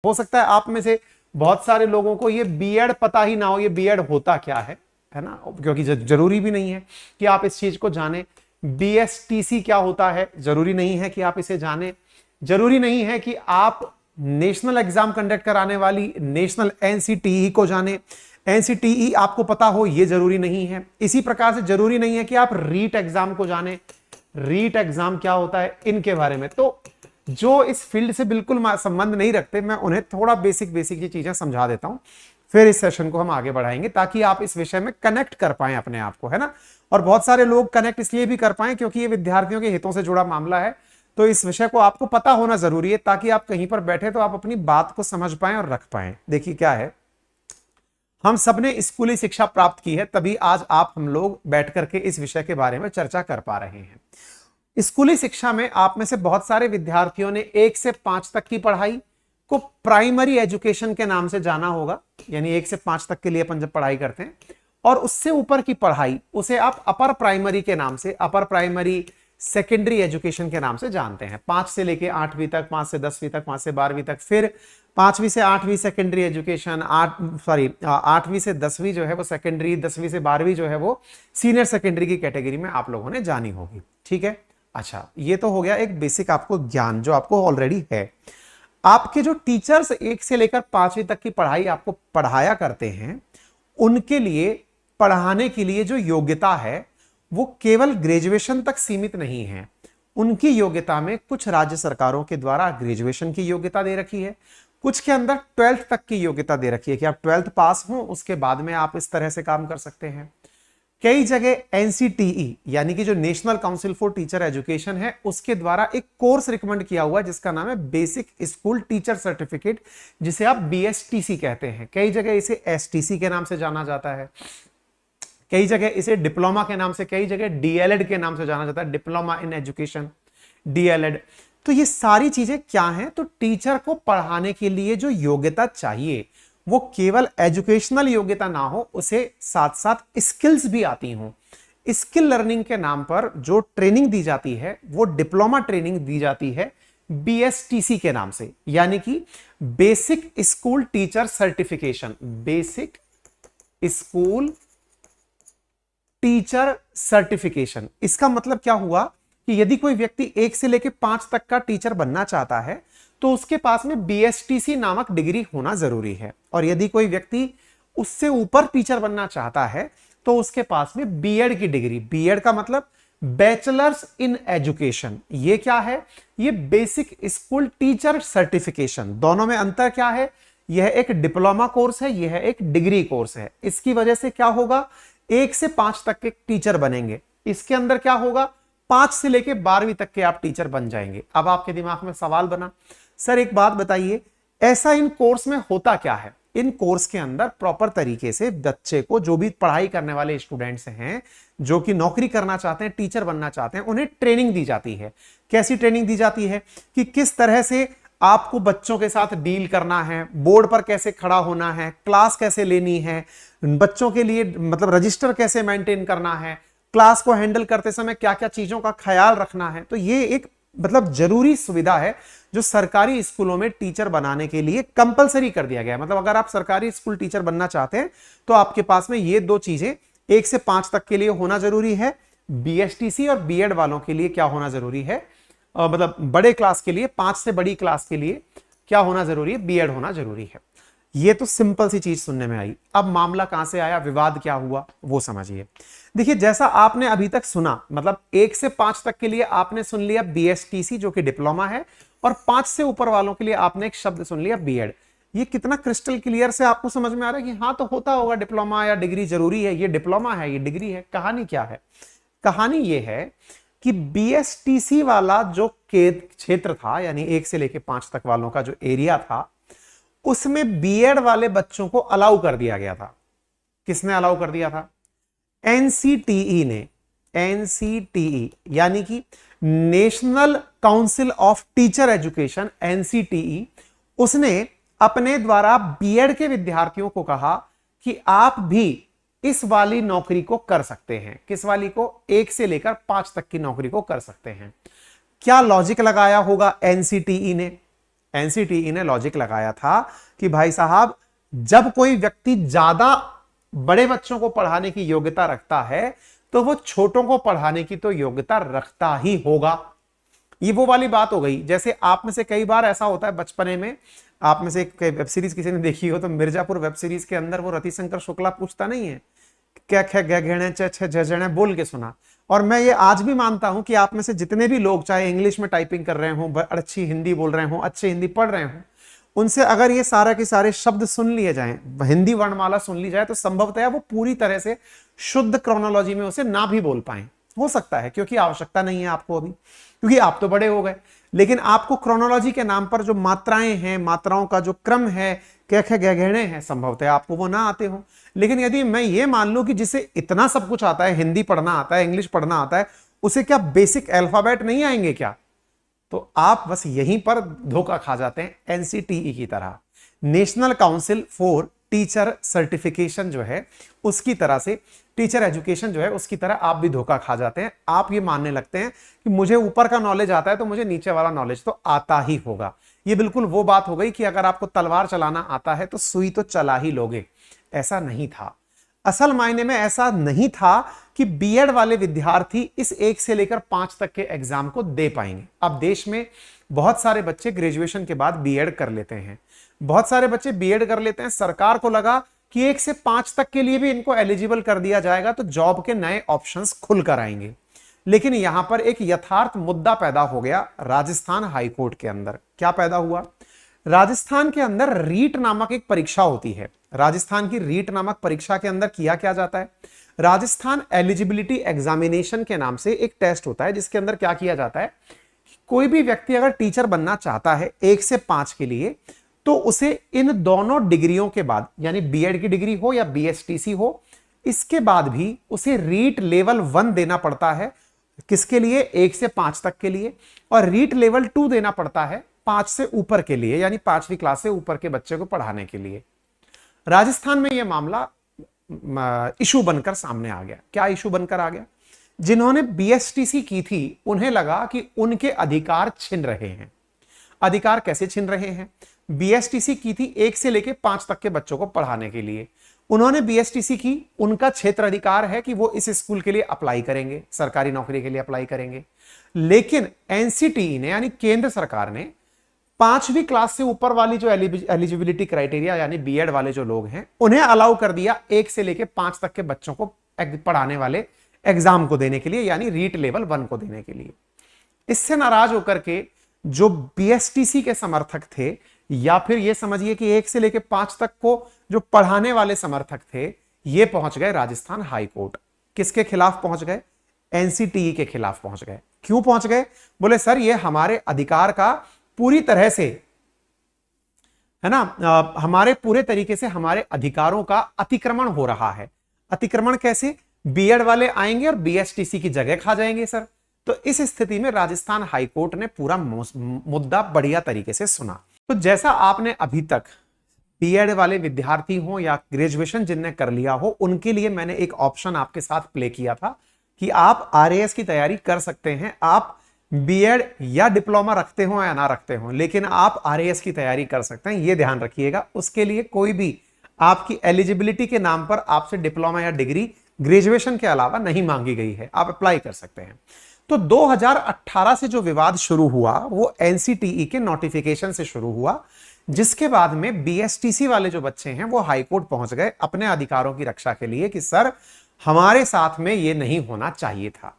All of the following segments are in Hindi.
हो सकता है आप में से बहुत सारे लोगों को ये बीएड पता ही ना हो, ये बीएड होता क्या है ना, क्योंकि जरूरी भी नहीं है कि आप इस चीज को जाने। बीएसटीसी क्या होता है, जरूरी नहीं है कि आप इसे जाने। जरूरी नहीं है कि आप नेशनल एग्जाम कंडक्ट कराने वाली नेशनल एनसीटीई को जाने, एनसीटीई आपको पता हो, यह जरूरी नहीं है। इसी प्रकार से जरूरी नहीं है कि आप रीट एग्जाम को जाने, रीट एग्जाम क्या होता है इनके बारे में। तो जो इस फील्ड से बिल्कुल संबंध नहीं रखते, मैं उन्हें थोड़ा बेसिक ये चीजें समझा देता हूं, फिर इस सेशन को हम आगे बढ़ाएंगे ताकि आप इस विषय में कनेक्ट कर पाए अपने आप को, है ना। और बहुत सारे लोग कनेक्ट इसलिए भी कर पाए क्योंकि ये विद्यार्थियों के हितों से जुड़ा मामला है, तो इस विषय को आपको पता होना जरूरी है ताकि आप कहीं पर बैठे तो आप अपनी बात को समझ पाए और रख पाए। देखिए क्या है, हम सबने स्कूली शिक्षा प्राप्त की है, तभी आज आप हम लोग बैठ करके इस विषय के बारे में चर्चा कर पा रहे हैं। स्कूली शिक्षा में आप में से बहुत सारे विद्यार्थियों ने 1 से 5 तक की पढ़ाई को प्राइमरी एजुकेशन के नाम से जाना होगा, यानी 1 से 5 तक के लिए अपन जब पढ़ाई करते हैं, और उससे ऊपर की पढ़ाई उसे आप अपर प्राइमरी के नाम से, अपर प्राइमरी सेकेंडरी एजुकेशन के नाम से जानते हैं। 5 से लेके 8वीं तक, 5 से 10वीं तक, 5 से 12वीं तक, फिर 5वीं से 8वीं सेकेंडरी एजुकेशन, 8वीं से 10वीं जो है वो सेकेंडरी, 10वीं से 12वीं जो है वो सीनियर सेकेंडरी की कैटेगरी में आप लोगों ने जानी होगी। ठीक है, अच्छा, ये तो हो गया एक बेसिक आपको ज्ञान जो आपको ऑलरेडी है। आपके जो टीचर्स 1 से लेकर 5वीं तक की पढ़ाई आपको पढ़ाया करते हैं, उनके लिए पढ़ाने के लिए जो योग्यता है वो केवल ग्रेजुएशन तक सीमित नहीं है। उनकी योग्यता में कुछ राज्य सरकारों के द्वारा ग्रेजुएशन की योग्यता दे रखी है, कुछ के अंदर 12th तक की योग्यता दे रखी है कि आप 12th पास हो, उसके बाद में आप इस तरह से काम कर सकते हैं। कई जगह एनसीटीई यानी कि जो national council for teacher education है, उसके द्वारा एक कोर्स रिकमेंड किया हुआ है जिसका नाम है बेसिक स्कूल टीचर सर्टिफिकेट, जिसे आप बीएसटीसी कहते हैं। कई जगह इसे एसटीसी के नाम से जाना जाता है, कई जगह इसे डिप्लोमा के नाम से, कई जगह डीएलएड के नाम से जाना जाता है, डिप्लोमा इन एजुकेशन, डीएलएड। तो ये सारी चीजें क्या हैं, तो टीचर को पढ़ाने के लिए जो योग्यता चाहिए वो केवल एजुकेशनल योग्यता ना हो, उसे साथ साथ स्किल्स भी आती हों। स्किल लर्निंग के नाम पर जो ट्रेनिंग दी जाती है वो डिप्लोमा ट्रेनिंग दी जाती है बीएसटीसी के नाम से, यानी कि basic school teacher certification, basic school teacher certification. इसका मतलब क्या हुआ कि यदि कोई व्यक्ति 1 से लेकर 5 तक का टीचर बनना चाहता है तो उसके पास में बीएसटीसी नामक डिग्री होना जरूरी है, और यदि कोई व्यक्ति उससे ऊपर टीचर बनना चाहता है तो उसके पास में बीएड की डिग्री, बीएड का मतलब बैचलर्स इन एजुकेशन, ये क्या है, ये बेसिक स्कूल टीचर सर्टिफिकेशन। दोनों में अंतर क्या है, यह एक डिप्लोमा कोर्स है, यह एक डिग्री कोर्स है। इसकी वजह से क्या होगा, 1 से 5 तक के टीचर बनेंगे, इसके अंदर क्या होगा, 5 से लेके 12वीं तक के आप टीचर बन जाएंगे। अब आपके दिमाग में सवाल बना, सर एक बात बताइए, ऐसा इन कोर्स में होता क्या है। इन कोर्स के अंदर प्रॉपर तरीके से बच्चे को, जो भी पढ़ाई करने वाले स्टूडेंट्स हैं जो कि नौकरी करना चाहते हैं, टीचर बनना चाहते हैं, उन्हें ट्रेनिंग दी जाती है। कैसी ट्रेनिंग दी जाती है कि किस तरह से आपको बच्चों के साथ डील करना है, बोर्ड पर कैसे खड़ा होना है, क्लास कैसे लेनी है, बच्चों के लिए मतलब रजिस्टर कैसे मेंटेन करना है, क्लास को हैंडल करते समय क्या क्या चीजों का ख्याल रखना है। तो ये एक मतलब जरूरी सुविधा है जो सरकारी स्कूलों में टीचर बनाने के लिए कंपलसरी कर दिया गया है। मतलब अगर आप सरकारी स्कूल टीचर बनना चाहते हैं तो आपके पास में ये 2 चीजें 1 से 5 तक के लिए होना जरूरी है, बीएसटीसी, और बीएड वालों के लिए क्या होना जरूरी है, मतलब बड़े क्लास के लिए, 5 से बड़ी क्लास के लिए क्या होना जरूरी है, बीएड होना जरूरी है। ये तो सिंपल सी चीज सुनने में आई। अब मामला कहां से आया, विवाद क्या हुआ वो समझिए। देखिए जैसा आपने अभी तक सुना, मतलब 1 से 5 तक के लिए आपने सुन लिया बीएसटीसी जो कि डिप्लोमा है, और 5 से ऊपर वालों के लिए आपने एक शब्द सुन लिया बीएड। ये कितना क्रिस्टल क्लियर से आपको समझ में आ रहा है कि हाँ तो होता होगा, डिप्लोमा या डिग्री जरूरी है, ये डिप्लोमा है, ये डिग्री है। कहानी क्या है, कहानी ये है कि बीएसटीसी वाला जो क्षेत्र था, यानी 1 से लेकर 5 तक वालों का जो एरिया था, उसमें बीएड वाले बच्चों को अलाउ कर दिया गया था। किसने अलाउ कर दिया था, एनसीटीई ने। एनसीटीई यानी कि national council of teacher education, NCTE, उसने अपने द्वारा बीएड के विद्यार्थियों को कहा कि आप भी इस वाली नौकरी को कर सकते हैं। किस वाली को, 1 से लेकर 5 तक की नौकरी को कर सकते हैं। क्या लॉजिक लगाया होगा एनसीटीई ने, एनसीटीई ने लॉजिक लगाया था कि भाई साहब, जब कोई व्यक्ति ज्यादा बड़े बच्चों को पढ़ाने की योग्यता रखता है तो वो छोटों को पढ़ाने की तो योग्यता रखता ही होगा। ये वो वाली बात हो गई, जैसे आप में से कई बार ऐसा होता है बचपने में, आप में से वेब सीरीज किसी ने देखी हो तो मिर्जापुर वेब सीरीज के अंदर वो रतिशंकर शुक्ला पूछता नहीं है क्या खे घेणे चे बोल के सुना। और मैं ये आज भी मानता हूं कि आप में से जितने भी लोग चाहे इंग्लिश में टाइपिंग कर रहे हो, अच्छी हिंदी बोल रहे हो, अच्छी हिंदी पढ़ रहे हो, उनसे अगर ये सारा के सारे शब्द सुन लिए जाएं, हिंदी वर्णमाला सुन ली जाए, तो संभवतः वो पूरी तरह से शुद्ध क्रोनोलॉजी में उसे ना भी बोल पाए। हो सकता है, क्योंकि आवश्यकता नहीं है आपको अभी, क्योंकि आप तो बड़े हो गए। लेकिन आपको क्रोनोलॉजी के नाम पर जो मात्राएं हैं, मात्राओं का जो क्रम है, क्या गहने हैं, संभवतः आपको वो ना आते हो। लेकिन यदि मैं ये मान लूं कि जिसे इतना सब कुछ आता है, हिंदी पढ़ना आता है, इंग्लिश पढ़ना आता है, उसे क्या बेसिक अल्फाबेट नहीं आएंगे क्या? तो आप बस यहीं पर धोखा खा जाते हैं एनसीटीई की तरह। National council for teacher certification जो है उसकी तरह से, टीचर एजुकेशन जो है उसकी तरह आप भी धोखा खा जाते हैं। आप ये मानने लगते हैं कि मुझे ऊपर का नॉलेज आता है तो मुझे नीचे वाला नॉलेज तो आता ही होगा। ये बिल्कुल वो बात हो गई कि अगर आपको तलवार चलाना आता है तो सुई तो चला ही लोगे। ऐसा नहीं था, असल मायने में ऐसा नहीं था कि बीएड वाले विद्यार्थी इस 1 से लेकर 5 तक के एग्जाम को दे पाएंगे। अब देश में बहुत सारे बच्चे ग्रेजुएशन के बाद बीएड कर लेते हैं, बहुत सारे बच्चे बीएड कर लेते हैं। सरकार को लगा कि 1 से 5 तक के लिए भी इनको एलिजिबल कर दिया जाएगा तो जॉब के नए ऑप्शंस खुल कर आएंगे। लेकिन यहां पर एक यथार्थ मुद्दा पैदा हो गया राजस्थान हाईकोर्ट के अंदर। क्या पैदा हुआ? राजस्थान के अंदर रीट नामक एक परीक्षा होती है। राजस्थान की रीट नामक परीक्षा के अंदर किया क्या जाता है? राजस्थान एलिजिबिलिटी एग्जामिनेशन के नाम से एक टेस्ट होता है, जिसके अंदर क्या किया जाता है, कोई भी व्यक्ति अगर टीचर बनना चाहता है 1 से 5 के लिए, तो उसे इन दोनों डिग्रियों के बाद, यानी बीएड की डिग्री हो या बीएसटीसी हो, इसके बाद भी उसे रीट लेवल 1 देना पड़ता है। किसके लिए? 1 से 5 तक के लिए। और रीट लेवल 2 देना पड़ता है 5 से ऊपर के लिए, यानी 5वीं क्लास से ऊपर के बच्चे को पढ़ाने के लिए। राजस्थान में यह मामला इशू बनकर सामने आ गया। क्या इशू बनकर आ गया? जिन्होंने बीएसटीसी की थी उन्हें लगा कि उनके अधिकार छिन रहे हैं। अधिकार कैसे छिन रहे हैं? बीएसटीसी की थी 1 से लेकर 5 तक के बच्चों को पढ़ाने के लिए। उन्होंने बीएसटीसी की, उनका क्षेत्र अधिकार है कि वो इस स्कूल के लिए अप्लाई करेंगे, सरकारी नौकरी के लिए अप्लाई करेंगे। लेकिन एनसीटीई ने, यानी केंद्र सरकार ने, 5वीं क्लास से ऊपर वाली जो एलिजिबिलिटी क्राइटेरिया, यानी बीएड वाले जो लोग हैं, उन्हें अलाउ कर दिया 1 से लेकर 5 तक के बच्चों को पढ़ाने वाले एग्जाम को देने के लिए, यानी रीट लेवल 1 को देने के लिए। इससे नाराज होकर के जो बीएसटीसी के समर्थक थे, या फिर ये समझिए कि 1 से लेकर 5 तक को जो पढ़ाने वाले समर्थक थे, ये पहुंच गए राजस्थान हाईकोर्ट। किसके खिलाफ पहुंच गए? एनसीटीई के खिलाफ पहुंच गए। क्यों पहुंच गए? बोले सर ये हमारे अधिकार का पूरी तरह से, है ना, हमारे पूरे तरीके से हमारे अधिकारों का अतिक्रमण हो रहा है। अतिक्रमण कैसे? बीएड वाले आएंगे और बीएसटीसी की जगह खा जाएंगे सर। तो इस स्थिति में राजस्थान हाईकोर्ट ने पूरा मुद्दा बढ़िया तरीके से सुना। तो जैसा आपने अभी तक बीएड वाले विद्यार्थी हो या ग्रेजुएशन जिनने कर लिया हो, उनके लिए मैंने एक ऑप्शन आपके साथ प्ले किया था कि आप आरएएस की तैयारी कर सकते हैं। आप बीएड या डिप्लोमा रखते हो या ना रखते हो, लेकिन आप आरएएस की तैयारी कर सकते हैं। यह ध्यान रखिएगा। उसके लिए कोई भी आपकी एलिजिबिलिटी के नाम पर आपसे डिप्लोमा या डिग्री ग्रेजुएशन के अलावा नहीं मांगी गई है, आप अप्लाई कर सकते हैं। तो 2018 से जो विवाद शुरू हुआ वो एनसीटीई के नोटिफिकेशन से शुरू हुआ, जिसके बाद में बीएसटीसी वाले जो बच्चे हैं वो हाईकोर्ट पहुंच गए अपने अधिकारों की रक्षा के लिए कि सर हमारे साथ में ये नहीं होना चाहिए था।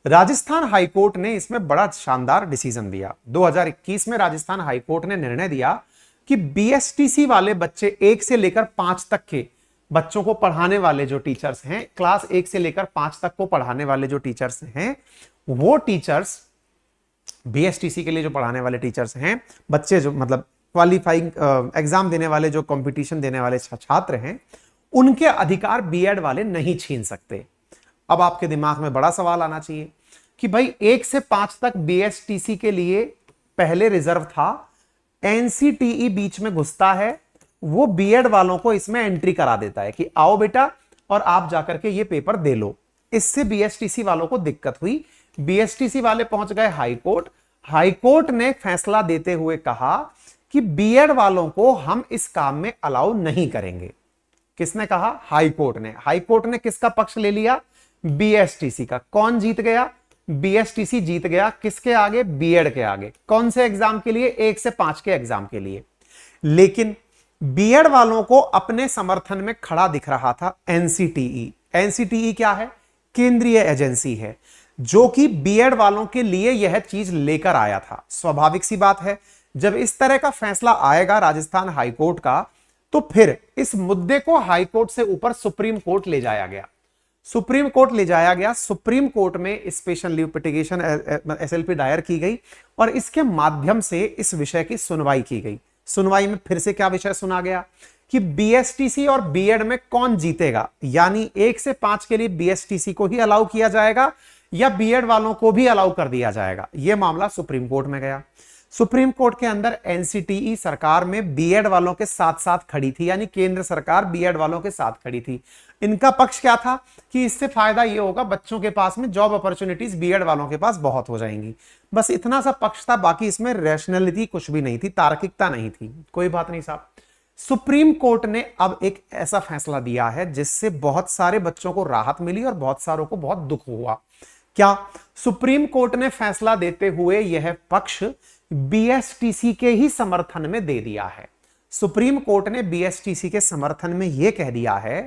राजस्थान हाईकोर्ट ने इसमें बड़ा शानदार डिसीजन दिया। 2021 में राजस्थान हाईकोर्ट ने निर्णय दिया कि बीएसटीसी वाले बच्चे 1 से लेकर 5 तक के बच्चों को पढ़ाने वाले जो टीचर्स हैं, क्लास 1 से लेकर 5 तक को पढ़ाने वाले जो टीचर्स हैं, वो टीचर्स बीएसटीसी के लिए जो पढ़ाने वाले टीचर्स हैं, बच्चे जो मतलब क्वालिफाइंग एग्जाम देने वाले, जो कंपटीशन देने वाले छात्र हैं, उनके अधिकार बीएड वाले नहीं छीन सकते। अब आपके दिमाग में बड़ा सवाल आना चाहिए कि भाई 1 से 5 तक बीएसटीसी के लिए पहले रिजर्व था, एनसीटीई बीच में घुसता है, वो बीएड वालों को इसमें एंट्री करा देता है कि आओ बेटा और आप जाकर के ये पेपर दे लो। इससे बीएसटीसी वालों को दिक्कत हुई। बीएसटीसी वाले पहुंच गए हाईकोर्ट। हाईकोर्ट ने फैसला देते हुए कहा कि बीएड वालों को हम इस काम में अलाउ नहीं करेंगे। किसने कहा? हाई कोर्ट ने। हाई कोर्ट ने किसका पक्ष ले लिया? बीएसटीसी का। कौन जीत गया? बीएसटीसी जीत गया। किसके आगे? बीएड के आगे। कौन से एग्जाम के लिए? 1 से 5 के एग्जाम के लिए। लेकिन बीएड वालों को अपने समर्थन में खड़ा दिख रहा था एनसीटीई। एनसीटीई क्या है? केंद्रीय एजेंसी है जो कि बीएड वालों के लिए यह चीज लेकर आया था। स्वाभाविक सी बात है, जब इस तरह का फैसला आएगा राजस्थान हाईकोर्ट का, तो फिर इस मुद्दे को हाईकोर्ट से ऊपर सुप्रीम कोर्ट ले जाया गया। सुप्रीम कोर्ट ले जाया गया। सुप्रीम कोर्ट में स्पेशल लीव पिटिशन एसएलपी दायर की गई और इसके माध्यम से इस विषय की सुनवाई की गई। सुनवाई में फिर से क्या विषय सुना गया कि बीएसटीसी और बीएड में कौन जीतेगा, यानी 1 से 5 के लिए बीएसटीसी को ही अलाउ किया जाएगा या बीएड वालों को भी अलाउ कर दिया जाएगा। यह मामला सुप्रीम कोर्ट में गया। सुप्रीम कोर्ट के अंदर एनसीटीई सरकार में बीएड वालों के साथ साथ खड़ी थी, यानी केंद्र सरकार बीएड वालों के साथ खड़ी थी। इनका पक्ष क्या था कि इससे फायदा यह होगा, बच्चों के पास में जॉब अपॉर्चुनिटीज बीएड वालों के पास बहुत हो जाएंगी। बस इतना सा पक्ष था, बाकी इसमें रैशनैलिटी कुछ भी नहीं थी, तार्किकता नहीं थी। कोई बात नहीं साहब। सुप्रीम कोर्ट ने अब एक ऐसा फैसला दिया है जिससे बहुत सारे बच्चों को राहत मिली और बहुत सारों को बहुत दुख हुआ। क्या? सुप्रीम कोर्ट ने फैसला देते हुए यह पक्ष बीएसटीसी के ही समर्थन में दे दिया है। सुप्रीम कोर्ट ने बीएसटीसी के समर्थन में यह कह दिया है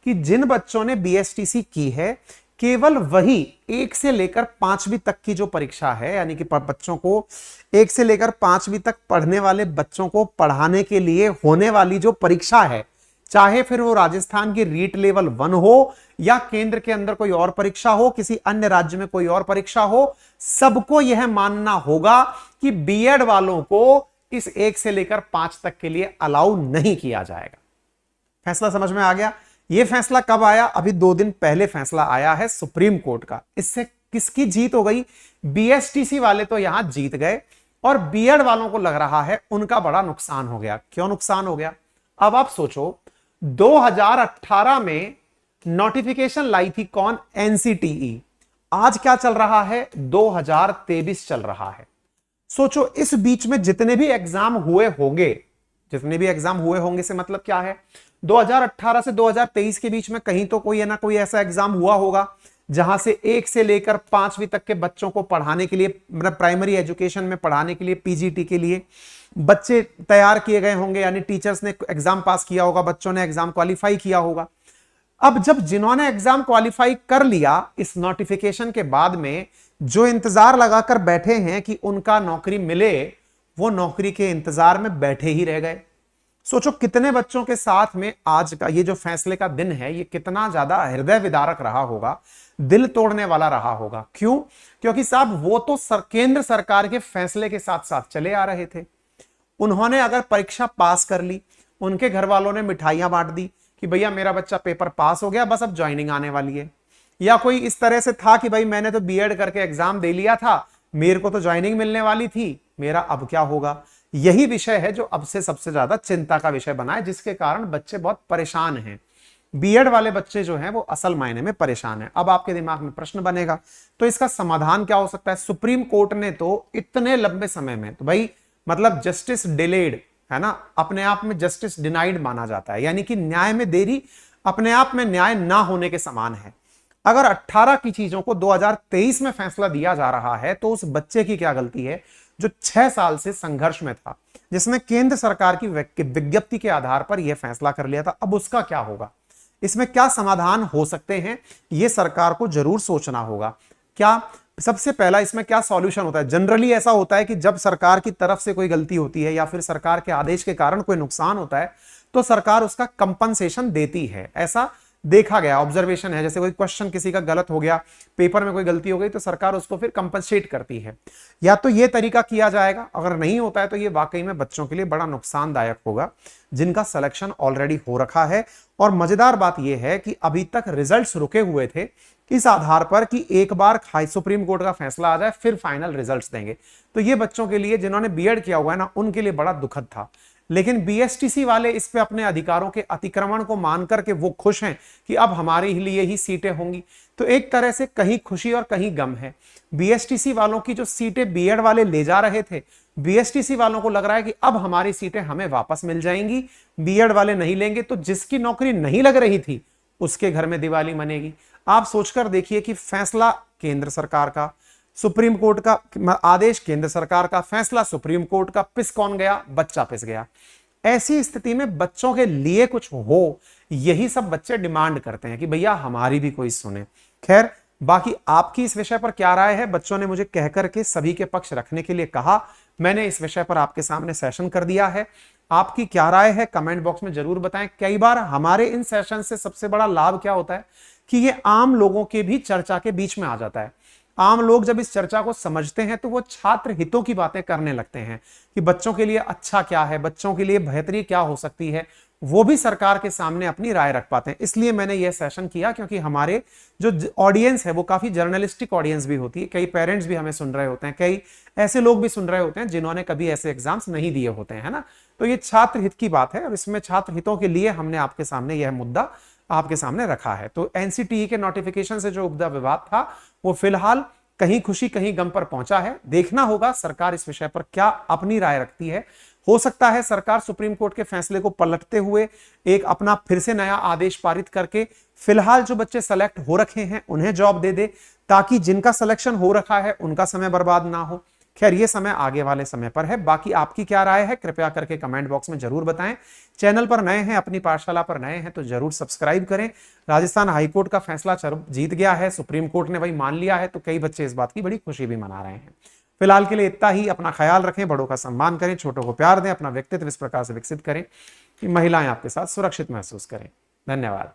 कि जिन बच्चों ने बीएसटीसी की है, केवल वही 1 से लेकर 5वीं तक की जो परीक्षा है, यानी कि बच्चों को 1 से लेकर 5वीं तक पढ़ने वाले बच्चों को पढ़ाने के लिए होने वाली जो परीक्षा है, चाहे फिर वो राजस्थान की रीट लेवल 1 हो या केंद्र के अंदर कोई और परीक्षा हो, किसी अन्य राज्य में कोई और परीक्षा हो, सबको यह मानना होगा कि बीएड वालों को इस 1 से लेकर 5 तक के लिए अलाउ नहीं किया जाएगा। फैसला समझ में आ गया? यह फैसला कब आया? अभी 2 दिन पहले फैसला आया है सुप्रीम कोर्ट का। इससे किसकी जीत हो गई? बीएसटीसी वाले तो यहां जीत गए और बीएड वालों को लग रहा है उनका बड़ा नुकसान हो गया। क्यों नुकसान हो गया? अब आप सोचो, 2018 में नोटिफिकेशन लाई थी कौन? एनसीटीई। आज क्या चल रहा है? 2023 चल रहा है। सोचो, इस बीच में जितने भी एग्जाम हुए होंगे से मतलब क्या है? 2018 से 2023 के बीच में कहीं तो कोई ना कोई ऐसा एग्जाम हुआ होगा जहां से 1 से लेकर 5वीं तक के बच्चों को पढ़ाने के लिए, मतलब प्राइमरी एजुकेशन में पढ़ाने के लिए, पीजीटी के लिए बच्चे तैयार किए गए होंगे, यानी टीचर्स ने एग्जाम पास किया होगा, बच्चों ने एग्जाम क्वालिफाई किया होगा। अब जब जिन्होंने एग्जाम क्वालिफाई कर लिया, इस नोटिफिकेशन के बाद में जो इंतजार लगाकर बैठे हैं कि उनका नौकरी मिले, वो नौकरी के इंतजार में बैठे ही रह गए। सोचो कितने बच्चों के साथ में आज का ये जो फैसले का दिन है, ये कितना ज्यादा हृदय विदारक रहा होगा, दिल तोड़ने वाला रहा होगा। क्यों? क्योंकि साहब वो तो केंद्र सरकार के फैसले के साथ साथ चले आ रहे थे। उन्होंने अगर परीक्षा पास कर ली, उनके घर वालों ने मिठाइयां बांट दी कि भैया मेरा बच्चा पेपर पास हो गया, बस अब ज्वाइनिंग आने वाली है। या कोई इस तरह से था कि भाई मैंने तो बीएड करके एग्जाम दे लिया था, मेरे को तो ज्वाइनिंग मिलने वाली थी, मेरा अब क्या होगा? यही विषय है जो अब से सबसे ज्यादा चिंता का विषय बना है, जिसके कारण बच्चे बहुत परेशान हैं। बीएड वाले बच्चे जो हैं वो असल मायने में परेशान हैं। अब आपके दिमाग में प्रश्न बनेगा, तो इसका समाधान क्या हो सकता है? सुप्रीम कोर्ट ने तो इतने लंबे समय में, तो भाई मतलब जस्टिस डिलेड है ना, अपने आप में जस्टिस डिनाइड माना जाता है, यानी कि न्याय में देरी अपने आप में न्याय ना होने के समान है। अगर 18 की चीजों को 2023 में फैसला दिया जा रहा है, तो उस बच्चे की क्या गलती है जो 6 साल से संघर्ष में था, जिसमें केंद्र सरकार की विज्ञप्ति के आधार पर यह फैसला कर लिया था? अब उसका क्या होगा? इसमें क्या समाधान हो सकते हैं, यह सरकार को जरूर सोचना होगा। क्या सबसे पहला इसमें क्या सॉल्यूशन होता है? जनरली ऐसा होता है कि जब सरकार की तरफ से कोई गलती होती है या फिर सरकार के आदेश के कारण कोई नुकसान होता है, तो सरकार उसका कंपनसेशन देती है। ऐसा देखा गया, ऑब्जर्वेशन है। जैसे कोई क्वेश्चन किसी का गलत हो गया, पेपर में कोई गलती हो गई, तो सरकार उसको फिर कंपनसेट करती है। या तो ये तरीका किया जाएगा, अगर नहीं होता है तो ये वाकई में बच्चों के लिए बड़ा नुकसानदायक होगा जिनका सिलेक्शन ऑलरेडी हो रखा है। और मजेदार बात यह है कि अभी तक रिजल्ट्स रुके हुए थे इस आधार पर कि एक बार सुप्रीम कोर्ट का फैसला आ जाए फिर फाइनल रिजल्ट्स देंगे। तो ये बच्चों के लिए, जिन्होंने बीएड किया हुआ है ना, उनके लिए बड़ा दुखद था। लेकिन बीएसटीसी वाले इस पे अपने अधिकारों के अतिक्रमण को मान करके वो खुश हैं कि अब हमारे लिए ही सीटें होंगी। तो एक तरह से कहीं खुशी और कहीं गम है। बीएसटीसी वालों की जो सीटें बीएड वाले ले जा रहे थे, बीएसटीसी वालों को लग रहा है कि अब हमारी सीटें हमें वापस मिल जाएंगी, बीएड वाले नहीं लेंगे, तो जिसकी नौकरी नहीं लग रही थी उसके घर में दिवाली मनेगी। आप सोचकर देखिए कि फैसला केंद्र सरकार का, सुप्रीम कोर्ट का आदेश केंद्र सरकार का, फैसला सुप्रीम कोर्ट का, पिस कौन गया? बच्चा पिस गया। ऐसी स्थिति में बच्चों के लिए कुछ हो, यही सब बच्चे डिमांड करते हैं कि भैया हमारी भी कोई सुने। खैर, बाकी आपकी इस विषय पर क्या राय है? बच्चों ने मुझे कहकर के सभी के पक्ष रखने के लिए कहा, मैंने इस विषय पर आपके सामने सेशन कर दिया है। आपकी क्या राय है कमेंट बॉक्स में जरूर बताएं। कई बार हमारे इन सेशन से सबसे बड़ा लाभ क्या होता है कि ये आम लोगों के भी चर्चा के बीच में आ जाता है। आम लोग जब इस चर्चा को समझते हैं तो वो छात्र हितों की बातें करने लगते हैं कि बच्चों के लिए अच्छा क्या है, बच्चों के लिए बेहतरी क्या हो सकती है, वो भी सरकार के सामने अपनी राय रख पाते हैं। इसलिए मैंने यह सेशन किया, क्योंकि हमारे जो ऑडियंस है वो काफी जर्नलिस्टिक ऑडियंस भी होती है। कई पेरेंट्स भी हमें सुन रहे होते हैं, कई ऐसे लोग भी सुन रहे होते हैं जिन्होंने कभी ऐसे एग्जाम्स नहीं दिए होते हैं, है ना। तो ये छात्र हित की बात है और इसमें छात्र हितों के लिए हमने आपके सामने यह मुद्दा आपके सामने रखा है। तो एनसीटीई के नोटिफिकेशन से जो उपजा विवाद था वो फिलहाल कहीं खुशी कहीं गम पर पहुंचा है। देखना होगा सरकार इस विषय पर क्या अपनी राय रखती है। हो सकता है सरकार सुप्रीम कोर्ट के फैसले को पलटते हुए एक अपना फिर से नया आदेश पारित करके फिलहाल जो बच्चे सेलेक्ट हो रखे हैं उन्हें जॉब दे दे, ताकि जिनका सिलेक्शन हो रखा है उनका समय बर्बाद ना हो। खैर, ये समय आगे वाले समय पर है। बाकी आपकी क्या राय है कृपया करके कमेंट बॉक्स में जरूर बताएं। चैनल पर नए हैं, अपनी पाठशाला पर नए हैं तो जरूर सब्सक्राइब करें। राजस्थान हाईकोर्ट का फैसला जीत गया है, सुप्रीम कोर्ट ने वही मान लिया है, तो कई बच्चे इस बात की बड़ी खुशी भी मना रहे हैं। फिलहाल के लिए इतना ही। अपना ख्याल रखें, बड़ों का सम्मान करें, छोटों को प्यार दें, अपना व्यक्तित्व इस प्रकार से विकसित करें कि महिलाएं आपके साथ सुरक्षित महसूस करें। धन्यवाद।